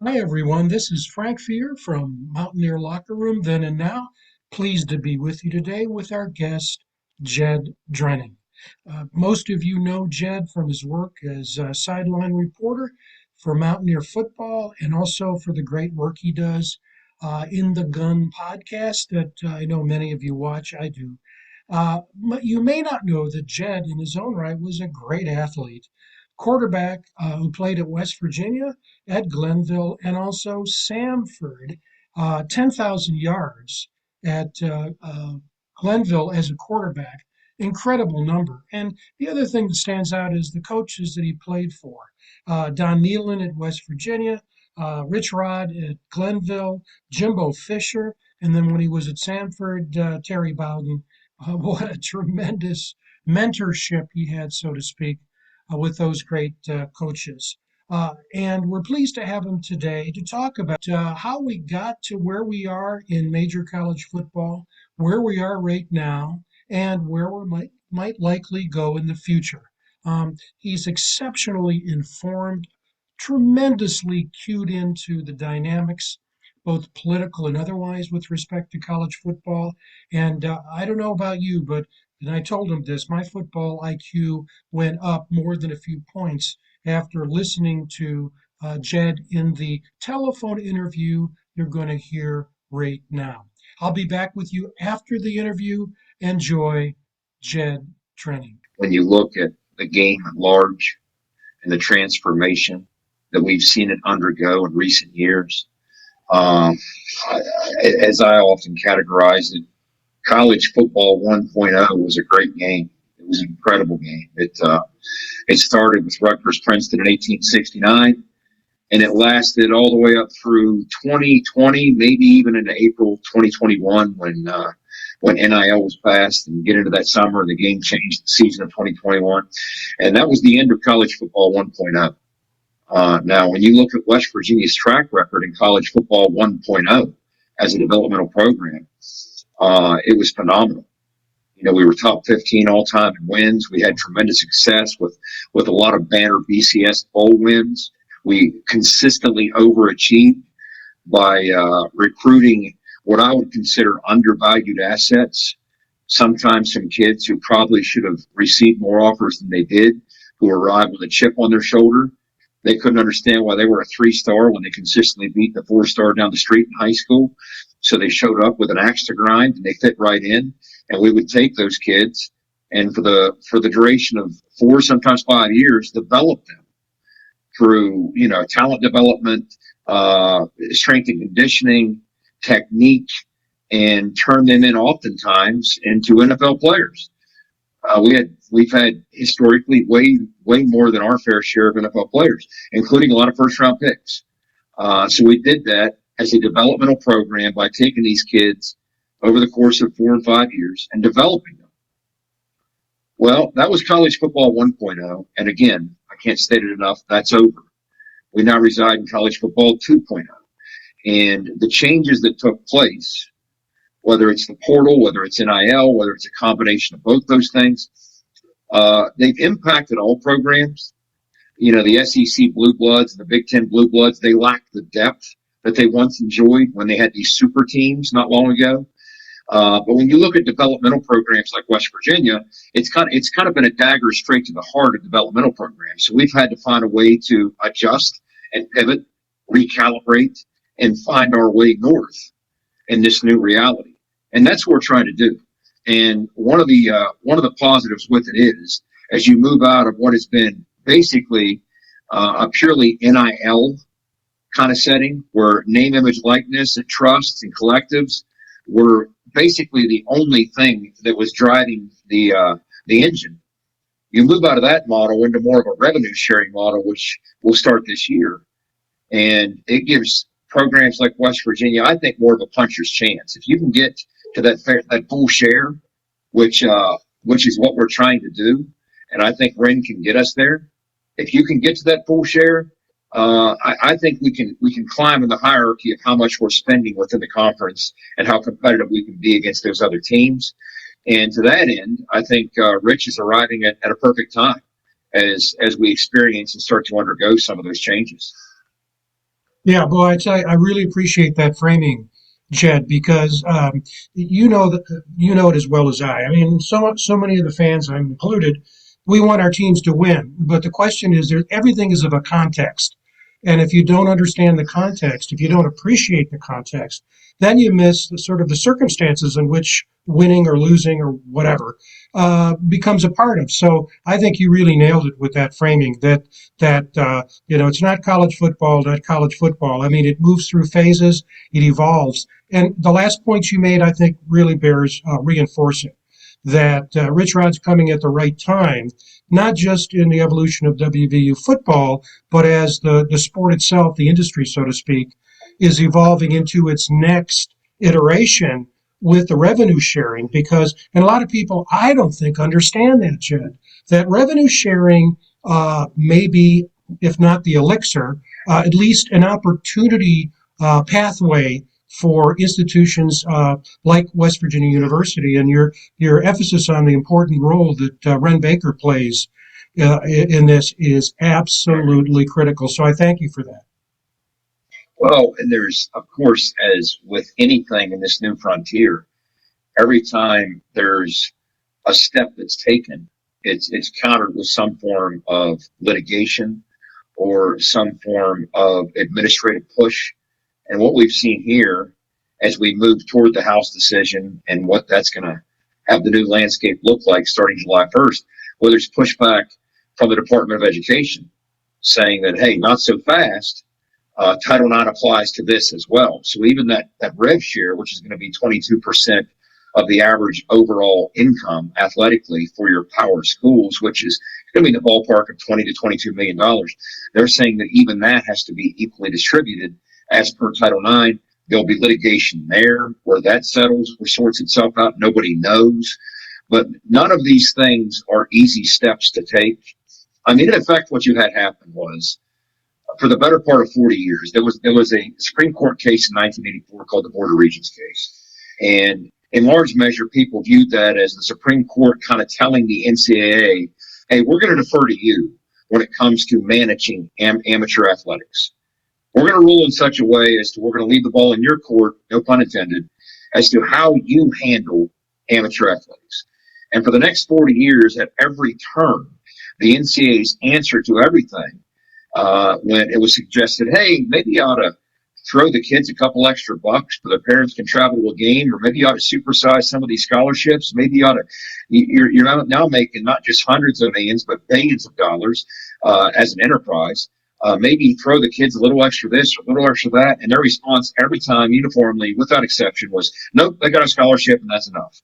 Hi, everyone. This is Frank Fear from Mountaineer Locker Room, then and now. Pleased to be with you today with our guest, Jed Drenning. Most of you know Jed from his work as a sideline reporter for Mountaineer football and also for the great work he does in the Gun podcast that I know many of you watch. I do. You may not know that Jed, in his own right, was a great athlete, quarterback who played at West Virginia, at Glenville, and also Samford, 10,000 yards at Glenville as a quarterback. Incredible number. And the other thing that stands out is the coaches that he played for. Don Nealon at West Virginia, Rich Rod at Glenville, Jimbo Fisher, and then when he was at Samford, Terry Bowden. What a tremendous mentorship he had, so to speak, with those great coaches. And we're pleased to have him today to talk about how we got to where we are in major college football, where we are right now, and where we might likely go in the future. He's exceptionally informed, tremendously cued into the dynamics, both political and otherwise, with respect to college football. And I don't know about you, but and I told him this, my football IQ went up more than a few points after listening to Jed in the telephone interview you're going to hear right now. I'll be back with you after the interview. Enjoy Jed Training. When you look at the game at large and the transformation that we've seen it undergo in recent years, um, as I often categorize it, college football 1.0 was a great game. It was an incredible game. It started with Rutgers Princeton in 1869, and it lasted all the way up through 2020, maybe even into April 2021 when NIL was passed and get into that summer and the game changed the season of 2021. And that was the end of college football 1.0. Now, when you look at West Virginia's track record in college football 1.0 as a developmental program, it was phenomenal. You know, we were top 15 all time in wins. We had tremendous success with a lot of banner BCS bowl wins. We consistently overachieved by recruiting what I would consider undervalued assets. Sometimes some kids who probably should have received more offers than they did, who arrived with a chip on their shoulder. They couldn't understand why they were a 3-star when they consistently beat the 4-star down the street in high school. So they showed up with an axe to grind and they fit right in. And we would take those kids and for the duration of 4, sometimes 5 years, develop them through, talent development, strength and conditioning, technique, and turn them in oftentimes into NFL players. We've had historically way more than our fair share of NFL players, including a lot of first round picks. So we did that as a developmental program by taking these kids over the course of 4 and 5 years and developing them. Well, that was college football 1.0. And again, I can't state it enough, that's over. We now reside in college football 2.0. And the changes that took place, whether it's the portal, whether it's NIL, whether it's a combination of both those things, they've impacted all programs. You know, the SEC Blue Bloods and the Big Ten Blue Bloods, they lack the depth that they once enjoyed when they had these super teams not long ago. But when you look at developmental programs like West Virginia, it's kind of been a dagger straight to the heart of developmental programs. So we've had to find a way to adjust and pivot, recalibrate, and find our way north in this new reality. And that's what we're trying to do. And one of the positives with it is, as you move out of what has been basically a purely NIL kind of setting, where name, image, likeness, and trusts and collectives were basically the only thing that was driving the engine. You move out of that model into more of a revenue sharing model, which will start this year, and it gives programs like West Virginia, I think, more of a puncher's chance. If you can get to that full share, which is what we're trying to do, and I think Ren can get us there. If you can get to that full share, I think we can climb in the hierarchy of how much we're spending within the conference and how competitive we can be against those other teams. And to that end, I think Rich is arriving at a perfect time as we experience and start to undergo some of those changes. Yeah, boy, I really appreciate that framing, Jed, because you know that you know it as well as I. I mean, so many of the fans, I'm included, we want our teams to win, but the question is, there everything is of a context, and if you don't understand the context, if you don't appreciate the context, then you miss the sort of the circumstances in which winning or losing or whatever becomes a part of. So I think you really nailed it with that framing. That it's not college football, not college football. I mean, it moves through phases, it evolves. And the last point you made, I think, really bears reinforcing that Rich Rod's coming at the right time, not just in the evolution of WVU football, but as the sport itself, the industry, so to speak, is evolving into its next iteration with the revenue sharing. Because, and a lot of people, I don't think, understand that, Jed, that revenue sharing maybe, if not the elixir, at least an opportunity pathway for institutions like West Virginia University. And your emphasis on the important role that Ren Baker plays in this is absolutely critical. So I thank you for that. Well, and there's, of course, as with anything in this new frontier, every time there's a step that's taken, it's countered with some form of litigation or some form of administrative push. And what we've seen here as we move toward the House decision and what that's going to have the new landscape look like starting July 1st, whether it's pushback from the Department of Education saying that, hey, not so fast, Title IX applies to this as well. So even that rev share, which is going to be 22% of the average overall income athletically for your power schools, which is going to be in the ballpark of $20 to $22 million. They're saying that even that has to be equally distributed as per Title IX. There'll be litigation there where that settles or sorts itself out. Nobody knows. But none of these things are easy steps to take. I mean, in effect, what you had happen was for the better part of 40 years, there was a Supreme Court case in 1984 called the Board of Regents case. And in large measure, people viewed that as the Supreme Court kind of telling the NCAA, hey, we're going to defer to you when it comes to managing amateur athletics. We're going to rule in such a way as to we're going to leave the ball in your court, no pun intended, as to how you handle amateur athletics. And for the next 40 years, at every turn, the NCAA's answer to everything, when it was suggested, hey, maybe you ought to throw the kids a couple extra bucks so their parents can travel to a game, or maybe you ought to supersize some of these scholarships. Maybe you ought to, you're now making not just hundreds of millions, but billions of dollars as an enterprise. Maybe throw the kids a little extra this or a little extra that. And their response every time, uniformly, without exception, was, nope, they got a scholarship and that's enough.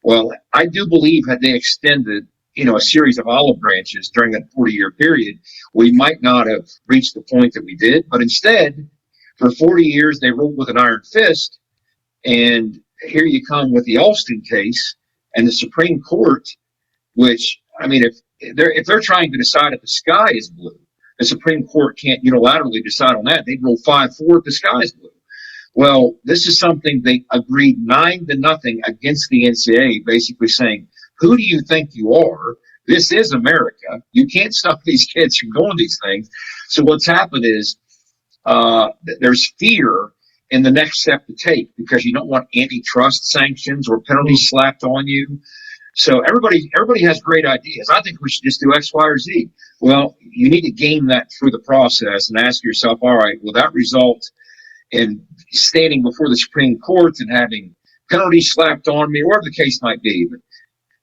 Well, I do believe had they extended, a series of olive branches during that 40-year period, we might not have reached the point that we did. But instead, for 40 years, they ruled with an iron fist. And here you come with the Alston case and the Supreme Court, which, I mean, if they're trying to decide if the sky is blue, the Supreme Court can't unilaterally decide on that. They'd rule 5-4 if the sky is blue. Well, this is something they agreed 9-0 against the NCAA, basically saying, who do you think you are? This is America. You can't stop these kids from going these things. So what's happened is there's fear in the next step to take because you don't want antitrust sanctions or penalties slapped on you. So everybody has great ideas. I think we should just do X, Y, or Z. Well, you need to game that through the process and ask yourself, all right, will that result in standing before the Supreme Court and having penalties slapped on me, whatever the case might be?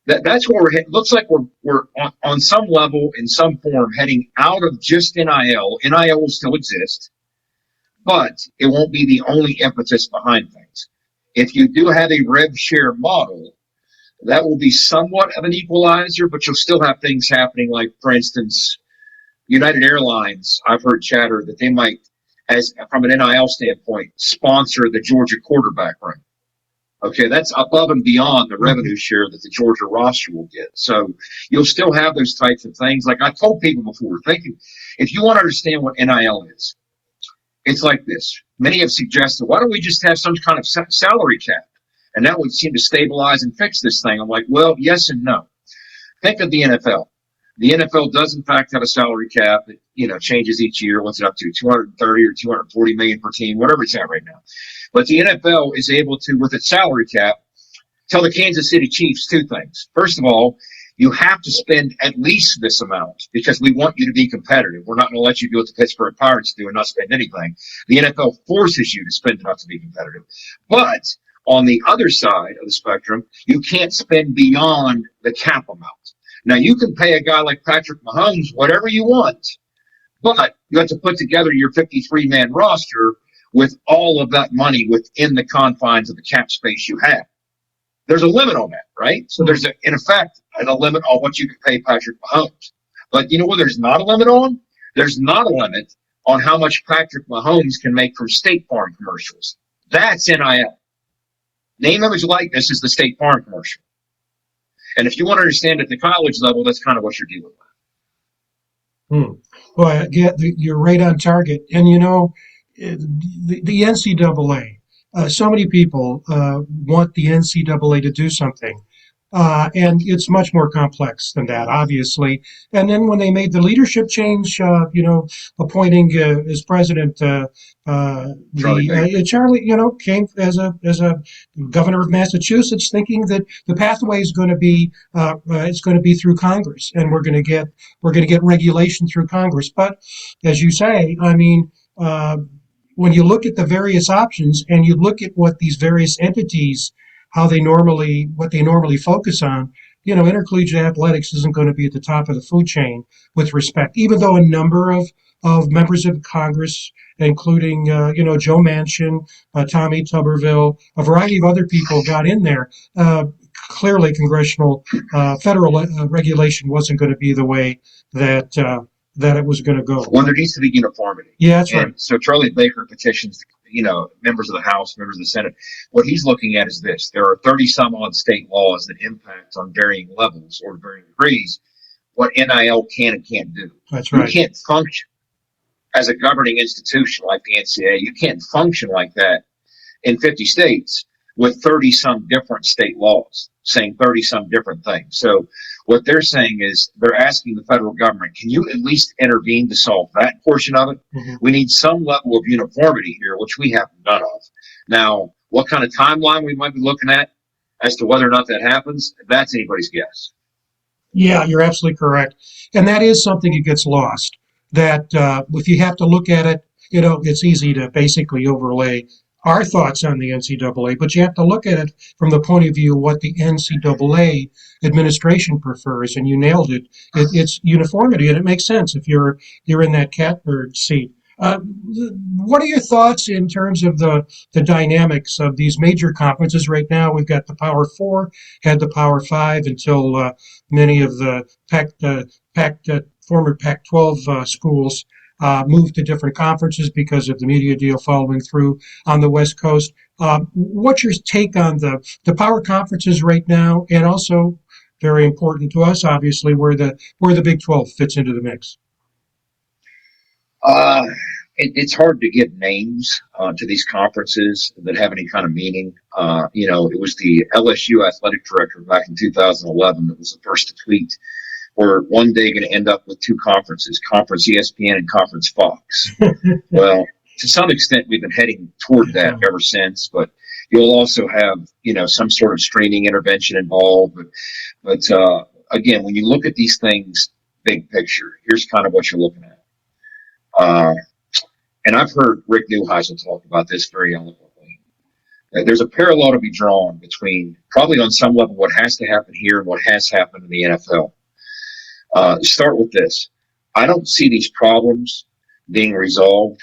But that's where we're heading. Looks like we're on some level, in some form, heading out of just NIL. NIL will still exist, but it won't be the only impetus behind things. If you do have a rev share model, that will be somewhat of an equalizer, but you'll still have things happening like, for instance, United Airlines. I've heard chatter that they might, as from an NIL standpoint, sponsor the Georgia quarterback room. Okay, that's above and beyond the revenue share that the Georgia roster will get. So you'll still have those types of things. Like I told people before, if you want to understand what NIL is, it's like this. Many have suggested, why don't we just have some kind of salary cap? And that would seem to stabilize and fix this thing. I'm like, well, yes and no. Think of the NFL. The NFL does, in fact, have a salary cap that, changes each year. What's it up to? 230 or 240 million per team, whatever it's at right now. But the NFL is able to, with its salary cap, tell the Kansas City Chiefs two things. First of all, you have to spend at least this amount because we want you to be competitive. We're not going to let you do what the Pittsburgh Pirates do and not spend anything. The NFL forces you to spend enough to be competitive. But on the other side of the spectrum, you can't spend beyond the cap amount. Now, you can pay a guy like Patrick Mahomes whatever you want, but you have to put together your 53-man roster with all of that money within the confines of the cap space you have. There's a limit on that, right? So there's, in effect, a limit on what you can pay Patrick Mahomes. But you know what there's not a limit on? There's not a limit on how much Patrick Mahomes can make from State Farm commercials. That's NIL. Name, image, likeness is the State Farm commercial. And if you want to understand at the college level, that's kind of what you're dealing with. Well, you're right on target. And, the NCAA, so many people want the NCAA to do something. And it's much more complex than that, obviously. And then when they made the leadership change, appointing as president Charlie, came as a governor of Massachusetts, thinking that the pathway is going to be it's going to be through Congress, and we're going to get regulation through Congress. But as you say, I mean. When you look at the various options and you look at what these various entities, what they normally focus on, intercollegiate athletics isn't going to be at the top of the food chain with respect, even though a number of members of Congress, including, Joe Manchin, Tommy Tuberville, a variety of other people got in there. Clearly, congressional federal regulation wasn't going to be the way that it was going to go. Well, there needs to be uniformity. Yeah, that's right. So Charlie Baker petitions, members of the House, members of the Senate. What he's looking at is this. There are 30 some odd state laws that impact on varying levels or varying degrees what NIL can and can't do. That's right. You can't function as a governing institution like the NCAA. You can't function like that in 50 states with 30 some different state laws saying 30 some different things. So what they're saying is they're asking the federal government, can you at least intervene to solve that portion of it? Mm-hmm. We need some level of uniformity here, which we have none of. Now, what kind of timeline we might be looking at as to whether or not that happens, that's anybody's guess. Yeah, you're absolutely correct. And that is something that gets lost, that if you have to look at it, it's easy to basically overlay our thoughts on the NCAA, but you have to look at it from the point of view of what the NCAA administration prefers, and you nailed it. It's uniformity, and it makes sense if you're in that catbird seat. What are your thoughts in terms of the dynamics of these major conferences right now? We've got the Power Four, had the Power Five until many of the former Pac-12 schools moved to different conferences because of the media deal following through on the West Coast. What's your take on the power conferences right now, and also very important to us, obviously, where the Big 12 fits into the mix? It's hard to give names to these conferences that have any kind of meaning. It was the LSU athletic director back in 2011 that was the first to tweet, we're one day going to end up with two conferences, Conference ESPN and Conference Fox. Well, to some extent, we've been heading toward that ever since, but you'll also have, some sort of streaming intervention involved. But again, when you look at these things, big picture, here's kind of what you're looking at. And I've heard Rick Neuheisel talk about this very eloquently. There's a parallel to be drawn between probably on some level what has to happen here and what has happened in the NFL. Start with this. I don't see these problems being resolved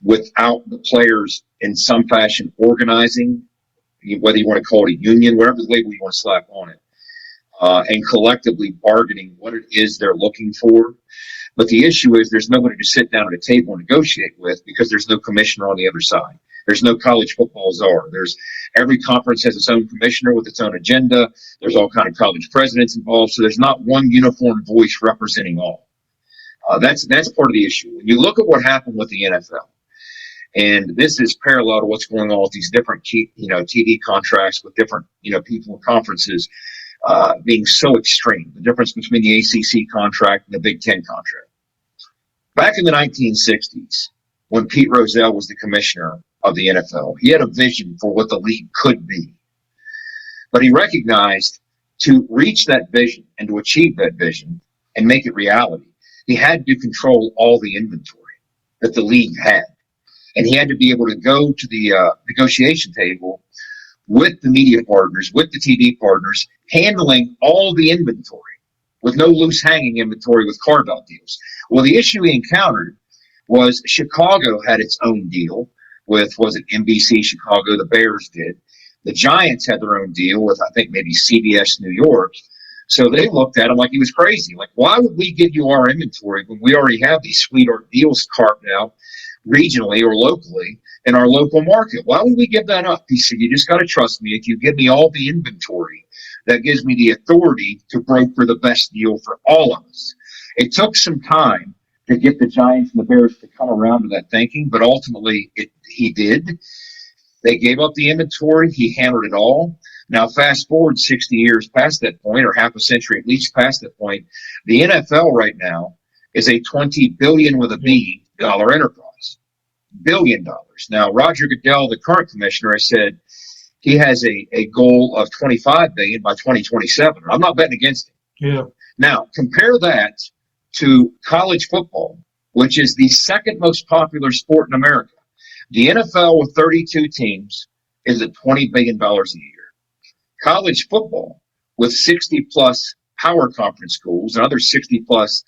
without the players in some fashion organizing, whether you want to call it a union, whatever label you want to slap on it, and collectively bargaining what it is they're looking for. But the issue is there's nobody to sit down at a table and negotiate with because there's no commissioner on the other side. There's no college football czar. Every conference has its own commissioner with its own agenda. There's all kind of college presidents involved. So there's not one uniform voice representing all. That's part of the issue. When you look at what happened with the NFL, and this is parallel to what's going on with these different TV contracts with different people and conferences. being so extreme, the difference between the ACC contract and the Big Ten contract. Back in the 1960s, when Pete Rozelle was the commissioner of the NFL, he had a vision for what the league could be. But he recognized to reach that vision and to achieve that vision and make it reality, he had to control all the inventory that the league had. And he had to be able to go to the negotiation table with the media partners, with the TV partners, handling all the inventory with no loose hanging inventory with carve-out deals. Well, the issue he encountered was Chicago had its own deal with, was it NBC Chicago? The Bears did. The Giants had their own deal with, I think, maybe CBS New York. So they looked at him like he was crazy. Like, why would we give you our inventory when we already have these sweetheart deals carved out regionally or locally in our local market? Why would we give that up? He said, you just got to trust me. If you give me all the inventory, that gives me the authority to broker the best deal for all of us. It took some time to get the Giants and the Bears to come around to that thinking, but ultimately he did. They gave up the inventory. He handled it all. Now, fast forward 60 years past that point, or half a century at least past that point, the NFL right now is a $20 billion with a B dollar enterprise. $1 billion. Now, Roger Goodell, the current commissioner, has said he has a goal of $25 billion by 2027. I'm not betting against him. Yeah. Now, compare that to college football, which is the second most popular sport in America. The NFL with 32 teams is at $20 billion a year. College football with 60 plus power conference schools and other 60 plus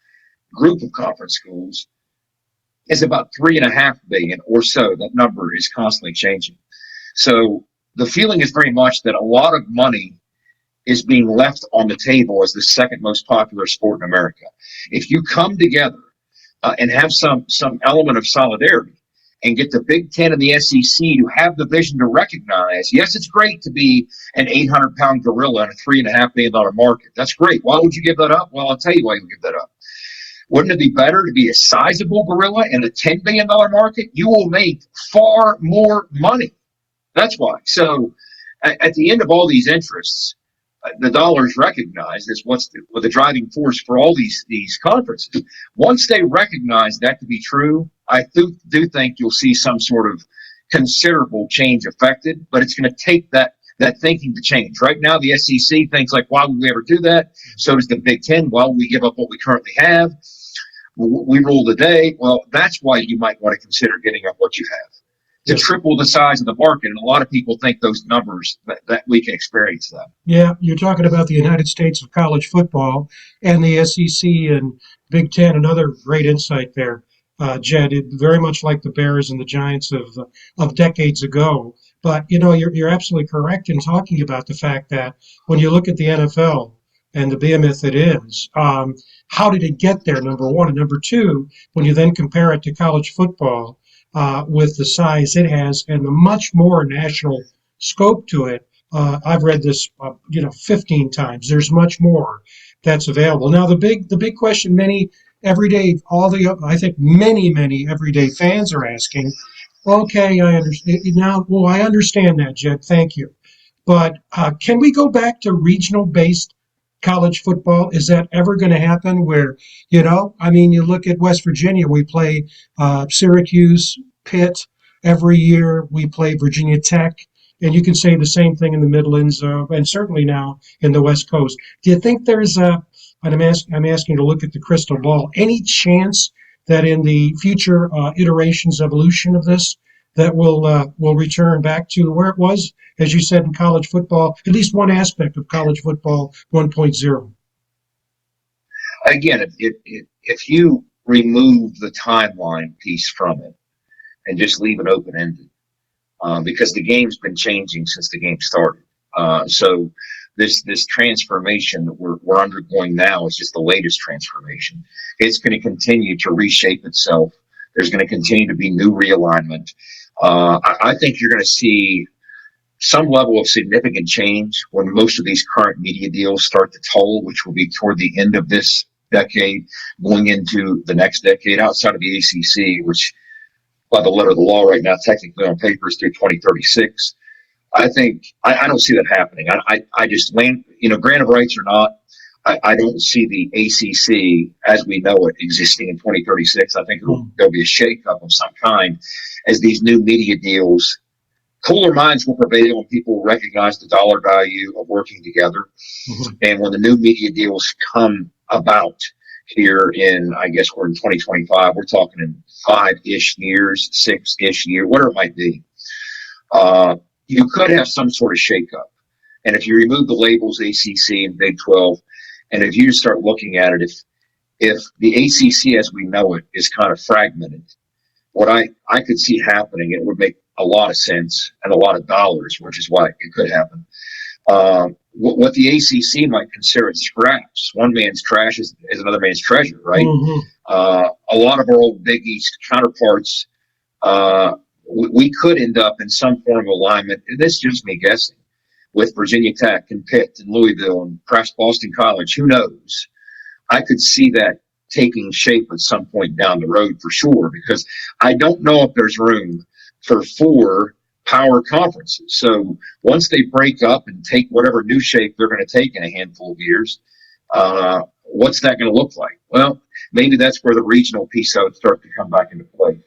group of conference schools is about $3.5 billion or so. That number is constantly changing. So the feeling is very much that a lot of money is being left on the table as the second most popular sport in America. If you come together and have some element of solidarity and get the Big Ten and the SEC to have the vision to recognize, yes, it's great to be an 800-pound gorilla in a $3.5 billion market. That's great. Why would you give that up? Well, I'll tell you why you would give that up. Wouldn't it be better to be a sizable gorilla in a $10 billion market? You will make far more money. That's why. So at the end of all these interests, the dollar is recognized as what's the driving force for all these conferences. Once they recognize that to be true, I do think you'll see some sort of considerable change affected, but it's going to take that thinking to change. Right now, the SEC thinks like, why would we ever do that? So does the Big Ten. Why would we give up what we currently have? We rule the day. Well, that's why you might want to consider giving up what you have to triple the size of the market. And a lot of people think those numbers, that we can experience that. Yeah, you're talking about the United States of college football and the SEC and Big Ten. Another great insight there, Jed. Very much like the Bears and the Giants of decades ago. But you know, you're absolutely correct in talking about the fact that when you look at the NFL and the behemoth it is, how did it get there? Number one, and number two, when you then compare it to college football. With the size it has and the much more national scope to it. I've read this, 15 times. There's much more that's available. Now, the big question many everyday fans are asking, okay, I understand now. Well, I understand that, Jed. Thank you. But can we go back to regional-based college football? Is that ever going to happen where, you look at West Virginia, we play Syracuse, Pitt every year. We play Virginia Tech, and you can say the same thing in the Midlands and certainly now in the West Coast. Do you think there's and I'm asking you to look at the crystal ball, any chance that in the future iterations, evolution of this, that will return back to where it was, as you said, in college football, at least one aspect of college football 1.0? Again, if you remove the timeline piece from it and just leave it open-ended, because the game's been changing since the game started. So this transformation that we're undergoing now is just the latest transformation. It's going to continue to reshape itself. There's going to continue to be new realignment. I think you're going to see some level of significant change when most of these current media deals start to toll, which will be toward the end of this decade, going into the next decade, outside of the ACC, which by the letter of the law right now, technically on paper, is through 2036. I think I don't see that happening. I just land, grant of rights or not, I don't see the ACC as we know it existing in 2036. I think there'll be a shakeup of some kind as these new media deals. Cooler minds will prevail when people recognize the dollar value of working together. Mm-hmm. And when the new media deals come about here in, I guess we're in 2025, we're talking in 5-ish years, 6-ish years, whatever it might be. You could have some sort of shakeup. And if you remove the labels ACC and Big 12, and if you start looking at it, if the ACC as we know it is kind of fragmented, what I could see happening, it would make a lot of sense and a lot of dollars, which is why it could happen. What the ACC might consider as scraps, one man's trash is another man's treasure, right? Mm-hmm. A lot of our old Big East counterparts, we could end up in some form of alignment. This is just me guessing, with Virginia Tech and Pitt and Louisville and perhaps Boston College. Who knows? I could see that taking shape at some point down the road for sure, because I don't know if there's room for 4 power conferences. So once they break up and take whatever new shape they're going to take in a handful of years, what's that going to look like? Well, maybe that's where the regional piece of it starts to come back into play.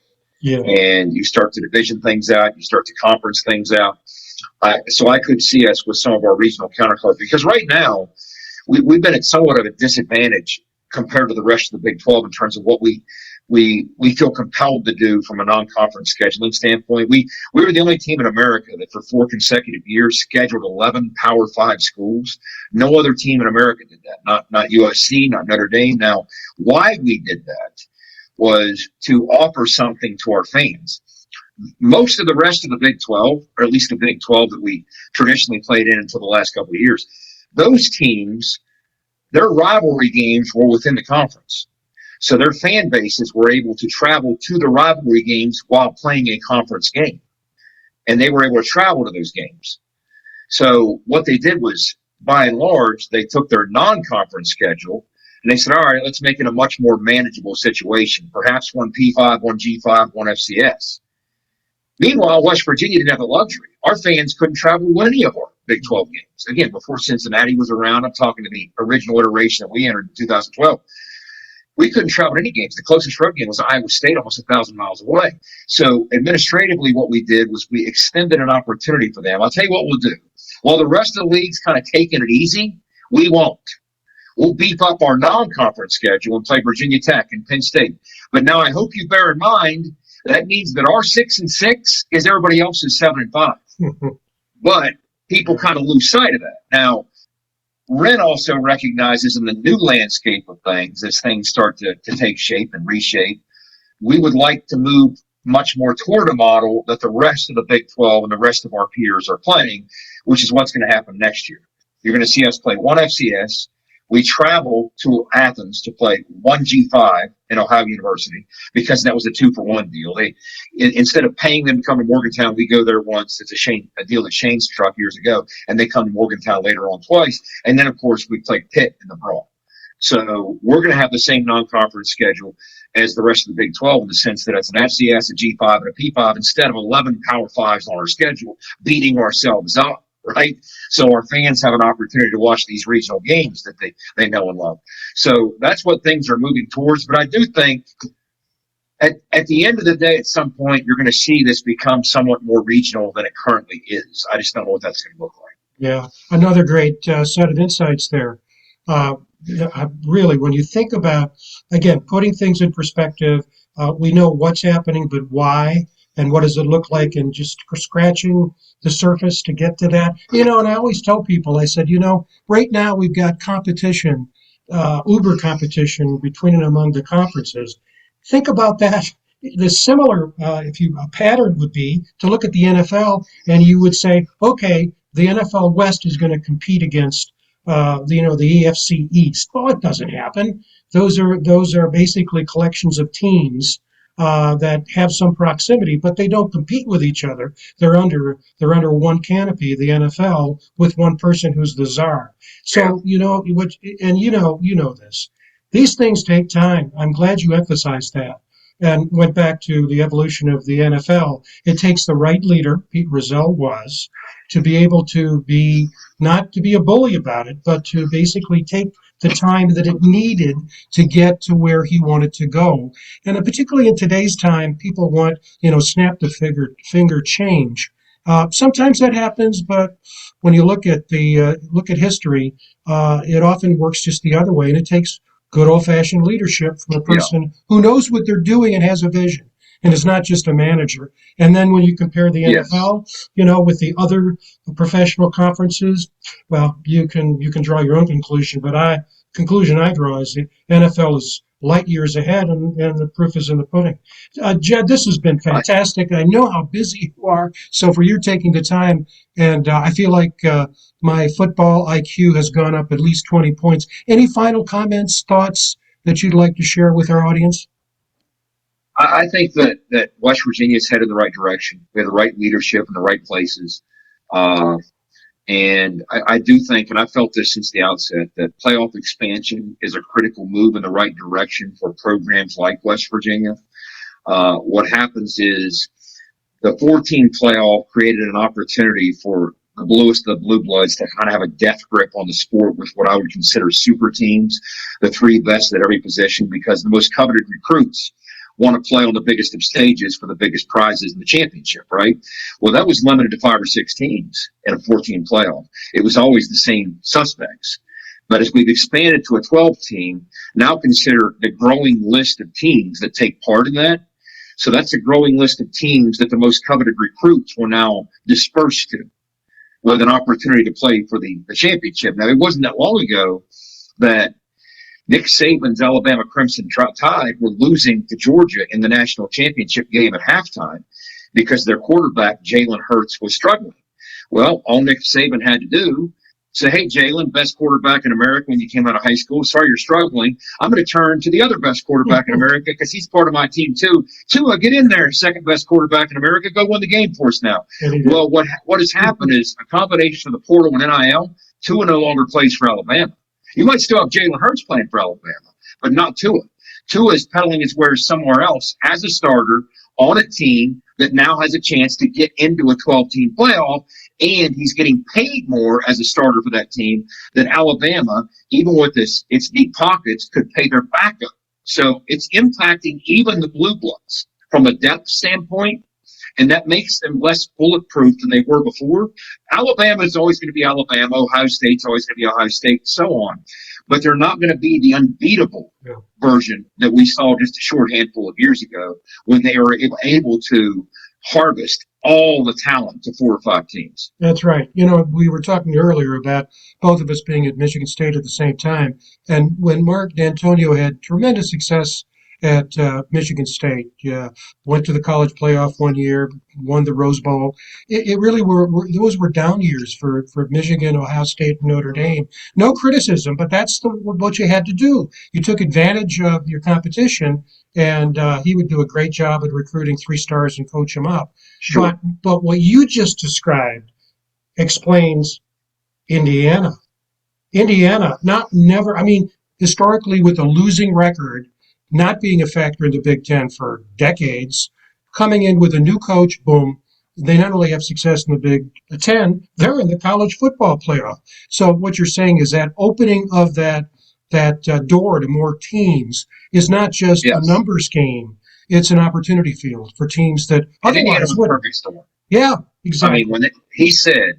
Yeah. And you start to division things out, you start to conference things out. So I could see us with some of our regional counterparts, because right now we've been at somewhat of a disadvantage compared to the rest of the Big 12 in terms of what we feel compelled to do from a non-conference scheduling standpoint. We were the only team in America that for 4 consecutive years scheduled 11 Power 5 schools. No other team in America did that. Not USC, not Notre Dame. Now, why we did that was to offer something to our fans. Most of the rest of the Big 12, or at least the Big 12 that we traditionally played in until the last couple of years, those teams, their rivalry games were within the conference. So their fan bases were able to travel to the rivalry games while playing a conference game. And they were able to travel to those games. So what they did was, by and large, they took their non-conference schedule and they said, all right, let's make it a much more manageable situation. Perhaps one P5, one G5, one FCS. Meanwhile, West Virginia didn't have the luxury. Our fans couldn't travel to any of our Big 12 games. Again, before Cincinnati was around, I'm talking to the original iteration that we entered in 2012. We couldn't travel to any games. The closest road game was Iowa State, almost 1,000 miles away. So administratively, what we did was we extended an opportunity for them. I'll tell you what we'll do. While the rest of the league's kind of taking it easy, we won't. We'll beef up our non-conference schedule and play Virginia Tech and Penn State. But now I hope you bear in mind that means that our 6-6 is everybody else's 7-5. But people kind of lose sight of that. Now, Ren also recognizes in the new landscape of things, as things start to take shape and reshape, we would like to move much more toward a model that the rest of the Big 12 and the rest of our peers are playing, which is what's going to happen next year. You're going to see us play one FCS. We travel to Athens to play one G5 in Ohio University because that was a 2-for-1 deal. Instead of paying them to come to Morgantown, we go there once. It's a deal that Shane struck years ago, and they come to Morgantown later on twice. And then, of course, we play Pitt in the Brawl. So we're going to have the same non-conference schedule as the rest of the Big 12 in the sense that it's an FCS, a G5, and a P5 instead of 11 Power 5s on our schedule, beating ourselves up. Right? So our fans have an opportunity to watch these regional games that they know and love. So that's what things are moving towards. But I do think at the end of the day, at some point, you're going to see this become somewhat more regional than it currently is. I just don't know what that's going to look like. Yeah, another great set of insights there. Really, when you think about, again, putting things in perspective, we know what's happening, but why, and what does it look like, and just scratching the surface to get to that. And I always tell people, I said, right now we've got competition, uber competition between and among the conferences. Think about that. The similar, a pattern would be to look at the NFL, and you would say, okay, the NFL West is going to compete against the AFC East. Well, it doesn't happen. Those are basically collections of teams that have some proximity, but they don't compete with each other. They're under one canopy, the NFL, with one person who's the czar. So you know this. These things take time. I'm glad you emphasized that and went back to the evolution of the NFL. It takes the right leader. Pete Rozelle was. to be able to be, not to be a bully about it, but to basically take the time that it needed to get to where he wanted to go. And particularly in today's time, people want, snap the finger change. Sometimes that happens, but when you look at history, it often works just the other way, and it takes good old-fashioned leadership from a Yeah. person who knows what they're doing and has a vision, and is not just a manager. And then when you compare the Yes. NFL, with the other professional conferences, well, you can draw your own conclusion. But conclusion I draw is the NFL is light years ahead, and the proof is in the pudding. Jed, this has been I, fantastic. I know how busy you are, so for you taking the time, and I feel like my football IQ has gone up at least 20 points. Any final comments, thoughts that you'd like to share with our audience? I think that West Virginia is headed in the right direction. We have the right leadership in the right places. Uh, and I do think, and I felt this since the outset, that playoff expansion is a critical move in the right direction for programs like West Virginia. What happens is the 14 playoff created an opportunity for the bluest of the blue bloods to kind of have a death grip on the sport with what I would consider super teams, the three best at every position, because the most coveted recruits want to play on the biggest of stages for the biggest prizes in the championship, right? Well, that was limited to 5 or 6 teams in a 14 playoff. It was always the same suspects. But as we've expanded to a 12 team, now consider the growing list of teams that take part in that. So that's a growing list of teams that the most coveted recruits will now disperse to, with an opportunity to play for the championship. Now, it wasn't that long ago that Nick Saban's Alabama Crimson Tide were losing to Georgia in the national championship game at halftime because their quarterback, Jalen Hurts, was struggling. Well, all Nick Saban had to do say, hey, Jalen, best quarterback in America when you came out of high school. Sorry you're struggling. I'm going to turn to the other best quarterback in America because he's part of my team too. Tua, get in there, second best quarterback in America. Go win the game for us now. Well, what has happened is a combination of the portal and NIL. Tua no longer plays for Alabama. You might still have Jalen Hurts playing for Alabama, but not Tua. Tua is peddling his wares somewhere else as a starter on a team that now has a chance to get into a 12-team playoff, and he's getting paid more as a starter for that team than Alabama, even with its deep pockets, could pay their backup. So it's impacting even the blue bloods from a depth standpoint, and that makes them less bulletproof than they were before. Alabama is always going to be Alabama. Ohio State's always going to be Ohio State, so on. But they're not going to be the unbeatable version that we saw just a short handful of years ago when they were able to harvest all the talent to 4 or 5 teams. That's right. We were talking earlier about both of us being at Michigan State at the same time. And when Mark D'Antonio had tremendous success at Michigan State, went to the college playoff one year, won the Rose Bowl. It really those were down years for Michigan, Ohio State, and Notre Dame. No criticism, but that's what you had to do. You took advantage of your competition, and he would do a great job at recruiting 3 stars and coach them up. Sure. But what you just described explains Indiana. Indiana, historically with a losing record, not being a factor in the Big Ten for decades, coming in with a new coach, boom, they not only have success in the Big Ten, they're in the college football playoff. So what you're saying is that opening of that door to more teams is not just a numbers game. It's an opportunity field for teams that otherwise would. Perfect storm. Yeah, exactly. I mean, he said,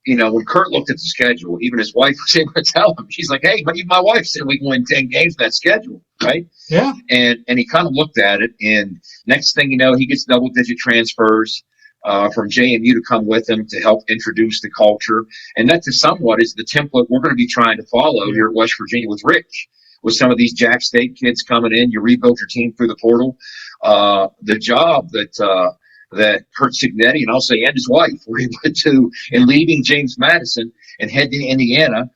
when Kurt looked at the schedule, even his wife was able to tell him, she's like, hey, but even my wife said we can win 10 games in that schedule, right? Yeah. And he kind of looked at it, and next thing you know, he gets double-digit transfers from JMU to come with him to help introduce the culture. And that, to somewhat, is the template we're going to be trying to follow here at West Virginia with Rich. With some of these Jack State kids coming in, you rebuild your team through the portal. The job that Kurt Signetti and his wife were able to do in leaving James Madison and head to Indiana,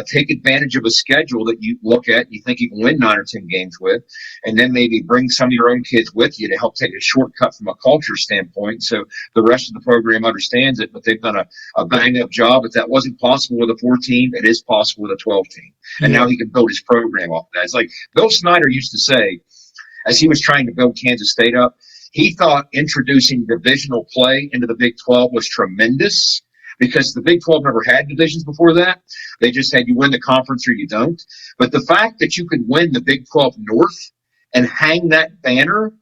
take advantage of a schedule that you look at, you think you can win 9 or 10 games with, and then maybe bring some of your own kids with you to help take a shortcut from a culture standpoint. So the rest of the program understands it, but they've done a bang-up job. If that wasn't possible with a 4-team, it is possible with a 12-team. And now he can build his program off that. It's like Bill Snyder used to say, as he was trying to build Kansas State up, he thought introducing divisional play into the Big 12 was tremendous because the Big 12 never had divisions before that. They just had you win the conference or you don't. But the fact that you could win the Big 12 North and hang that banner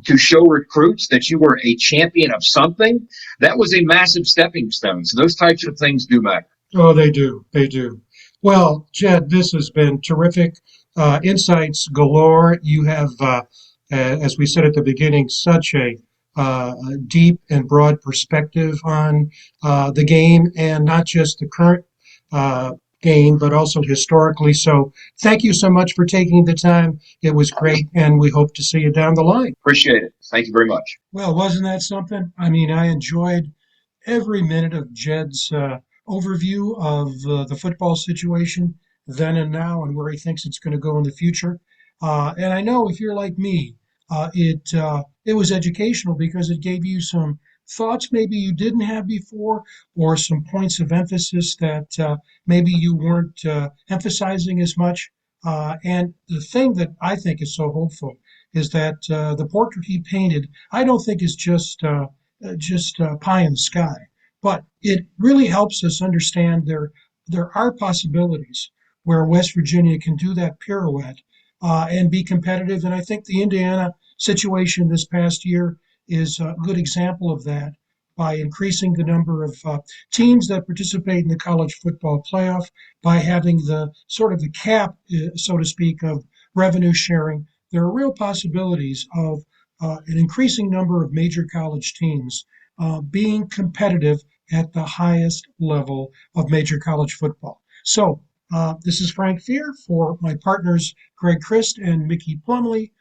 to show recruits that you were a champion of something, that was a massive stepping stone. So those types of things do matter. Oh, they do. They do. Well, Jed, this has been terrific. Insights galore. You have, as we said at the beginning, such a deep and broad perspective on the game, and not just the current uh, game, but also historically. So thank you so much for taking the time. It was great, and we hope to see you down the line. Appreciate it. Thank you very much. Well, wasn't that something? I mean, I enjoyed every minute of Jed's overview of the football situation then and now, and where he thinks it's going to go in the future. And I know if you're like me, it was educational because it gave you some thoughts maybe you didn't have before, or some points of emphasis that maybe you weren't emphasizing as much. And the thing that I think is so hopeful is that the portrait he painted, I don't think is just pie in the sky, but it really helps us understand there are possibilities where West Virginia can do that pirouette and be competitive. And I think the Indiana situation this past year is a good example of that by increasing the number of teams that participate in the college football playoff, by having the sort of the cap, so to speak, of revenue sharing. There are real possibilities of an increasing number of major college teams being competitive at the highest level of major college football. So this is Frank Fear for my partners Greg Christ and Mickey Plumley.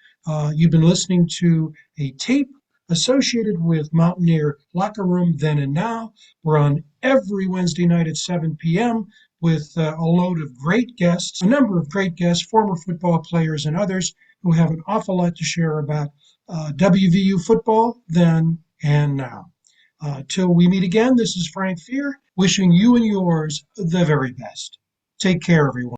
You've been listening to a tape associated with Mountaineer Locker Room Then and Now. We're on every Wednesday night at 7 p.m. with a load of great guests, a number of great guests, former football players and others who have an awful lot to share about WVU football then and now. Till we meet again, this is Frank Fear, wishing you and yours the very best. Take care, everyone.